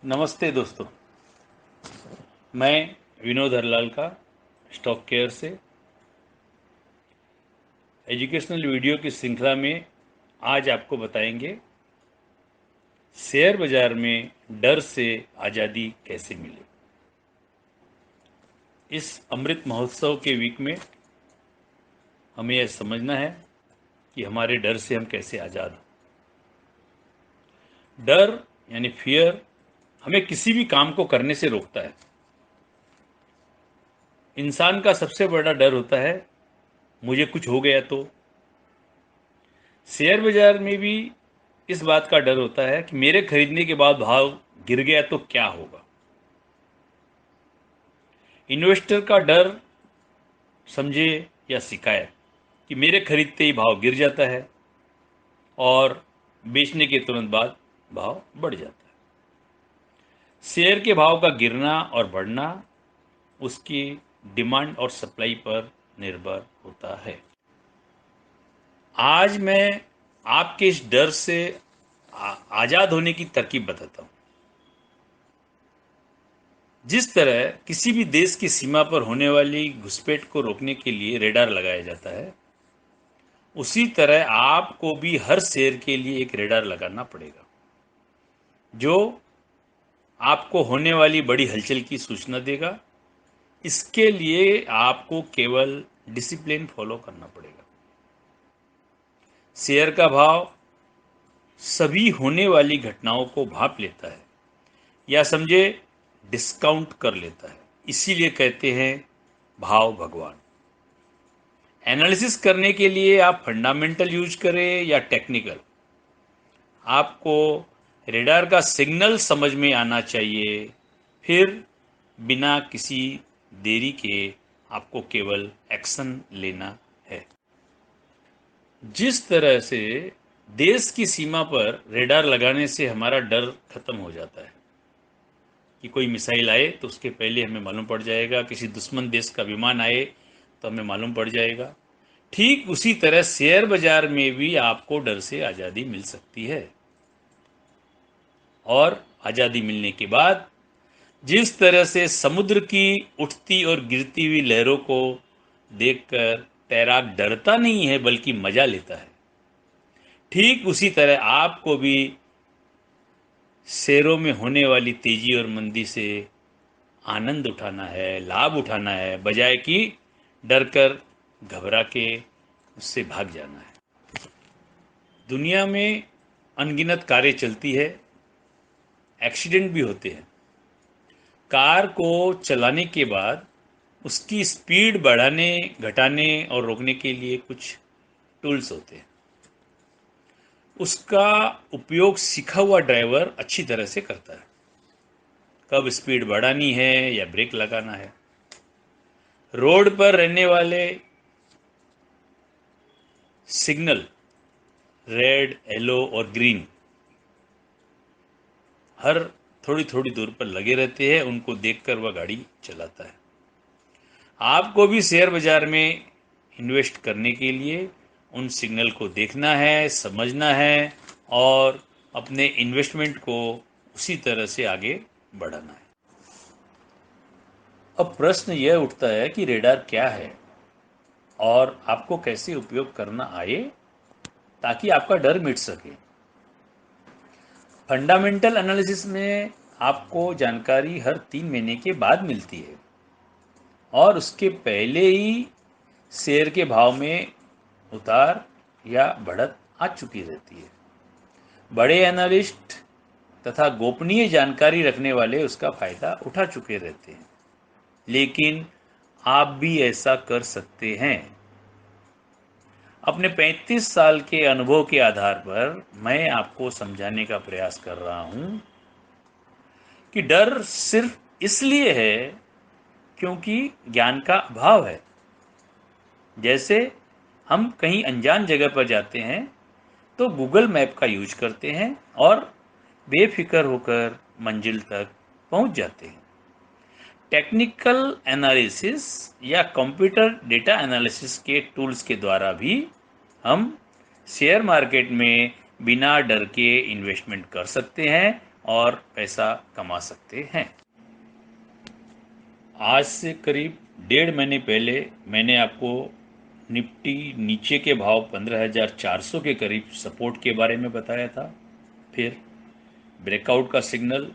नमस्ते दोस्तों। मैं विनोद हरलाल का स्टॉक केयर से एजुकेशनल वीडियो की श्रृंखला में आज आपको बताएंगे शेयर बाजार में डर से आज़ादी कैसे मिले। इस अमृत महोत्सव के वीक में हमें यह समझना है कि हमारे डर से हम कैसे आज़ाद हों। डर यानी फियर हमें किसी भी काम को करने से रोकता है। इंसान का सबसे बड़ा डर होता है मुझे कुछ हो गया तो। शेयर बाजार में भी इस बात का डर होता है कि मेरे खरीदने के बाद भाव गिर गया तो क्या होगा। इन्वेस्टर का डर समझे या शिकायत कि मेरे खरीदते ही भाव गिर जाता है और बेचने के तुरंत बाद भाव बढ़ जाता है। शेयर के भाव का गिरना और बढ़ना उसकी डिमांड और सप्लाई पर निर्भर होता है। आज मैं आपके इस डर से आज़ाद होने की तरकीब बताता हूँ। जिस तरह किसी भी देश की सीमा पर होने वाली घुसपैठ को रोकने के लिए रेडार लगाया जाता है, उसी तरह आपको भी हर शेयर के लिए एक रेडार लगाना पड़ेगा जो आपको होने वाली बड़ी हलचल की सूचना देगा। इसके लिए आपको केवल डिसिप्लिन फॉलो करना पड़ेगा। शेयर का भाव सभी होने वाली घटनाओं को भांप लेता है या समझे डिस्काउंट कर लेता है। इसीलिए कहते हैं भाव भगवान। एनालिसिस करने के लिए आप फंडामेंटल यूज करें या टेक्निकल, आपको रेडार का सिग्नल समझ में आना चाहिए। फिर बिना किसी देरी के आपको केवल एक्शन लेना है। जिस तरह से देश की सीमा पर रेडार लगाने से हमारा डर खत्म हो जाता है कि कोई मिसाइल आए तो उसके पहले हमें मालूम पड़ जाएगा, किसी दुश्मन देश का विमान आए तो हमें मालूम पड़ जाएगा, ठीक उसी तरह शेयर बाजार में भी आपको डर से आज़ादी मिल सकती है। और आज़ादी मिलने के बाद जिस तरह से समुद्र की उठती और गिरती हुई लहरों को देखकर तैराक डरता नहीं है बल्कि मजा लेता है, ठीक उसी तरह आपको भी शेयरों में होने वाली तेजी और मंदी से आनंद उठाना है, लाभ उठाना है, बजाय कि डर कर घबरा के उससे भाग जाना है। दुनिया में अनगिनत कारें चलती है, एक्सीडेंट भी होते हैं। कार को चलाने के बाद उसकी स्पीड बढ़ाने, घटाने और रोकने के लिए कुछ टूल्स होते हैं। उसका उपयोग सीखा हुआ ड्राइवर अच्छी तरह से करता है, कब स्पीड बढ़ानी है या ब्रेक लगाना है। रोड पर रहने वाले सिग्नल रेड, येलो और ग्रीन हर थोड़ी थोड़ी दूर पर लगे रहते हैं, उनको देखकर वह गाड़ी चलाता है। आपको भी शेयर बाजार में इन्वेस्ट करने के लिए उन सिग्नल को देखना है, समझना है और अपने इन्वेस्टमेंट को उसी तरह से आगे बढ़ाना है। अब प्रश्न यह उठता है कि रेडार क्या है और आपको कैसे उपयोग करना आए ताकि आपका डर मिट सके। फंडामेंटल एनालिसिस में आपको जानकारी हर 3 महीने के बाद मिलती है और उसके पहले ही शेयर के भाव में उतार या बढ़त आ चुकी रहती है। बड़े एनालिस्ट तथा गोपनीय जानकारी रखने वाले उसका फायदा उठा चुके रहते हैं, लेकिन आप भी ऐसा कर सकते हैं। अपने 35 साल के अनुभव के आधार पर मैं आपको समझाने का प्रयास कर रहा हूं कि डर सिर्फ इसलिए है क्योंकि ज्ञान का अभाव है। जैसे हम कहीं अनजान जगह पर जाते हैं तो गूगल मैप का यूज करते हैं और बेफिक्र होकर मंजिल तक पहुंच जाते हैं। टेक्निकल एनालिसिस या कंप्यूटर डेटा एनालिसिस के टूल्स के द्वारा भी हम शेयर मार्केट में बिना डर के इन्वेस्टमेंट कर सकते हैं और पैसा कमा सकते हैं। आज से करीब 1.5 महीने पहले मैंने आपको निफ्टी नीचे के भाव 15,400 के करीब सपोर्ट के बारे में बताया था। फिर ब्रेकआउट का सिग्नल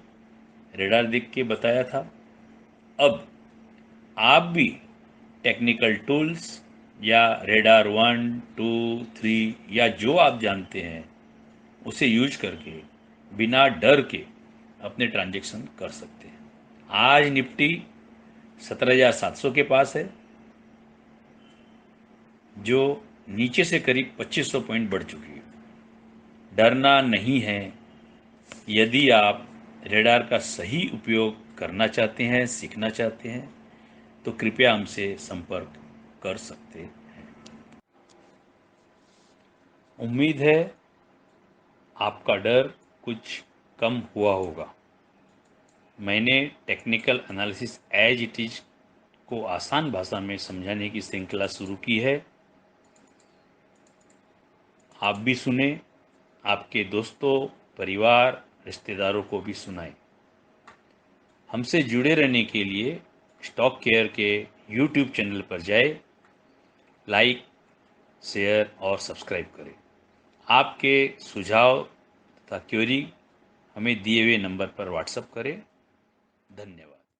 रेडार देख के बताया था। अब आप भी टेक्निकल टूल्स या रेडार 1, 2, 3 या जो आप जानते हैं उसे यूज करके बिना डर के अपने ट्रांजैक्शन कर सकते हैं। आज निफ्टी 17,700 के पास है, जो नीचे से करीब 2500 पॉइंट बढ़ चुकी है। डरना नहीं है। यदि आप रेडार का सही उपयोग करना चाहते हैं, सीखना चाहते हैं, तो कृपया हमसे संपर्क कर सकते हैं। उम्मीद है आपका डर कुछ कम हुआ होगा। मैंने technical analysis as it is को आसान भाषा में समझाने की श्रृंखला शुरू की है। आप भी सुने, आपके दोस्तों, परिवार, रिश्तेदारों को भी सुनाएं। हमसे जुड़े रहने के लिए स्टॉक केयर के यूट्यूब चैनल पर जाए, लाइक, शेयर और सब्सक्राइब करें। आपके सुझाव तथा क्वेरी हमें दिए हुए नंबर पर व्हाट्सएप करें। धन्यवाद।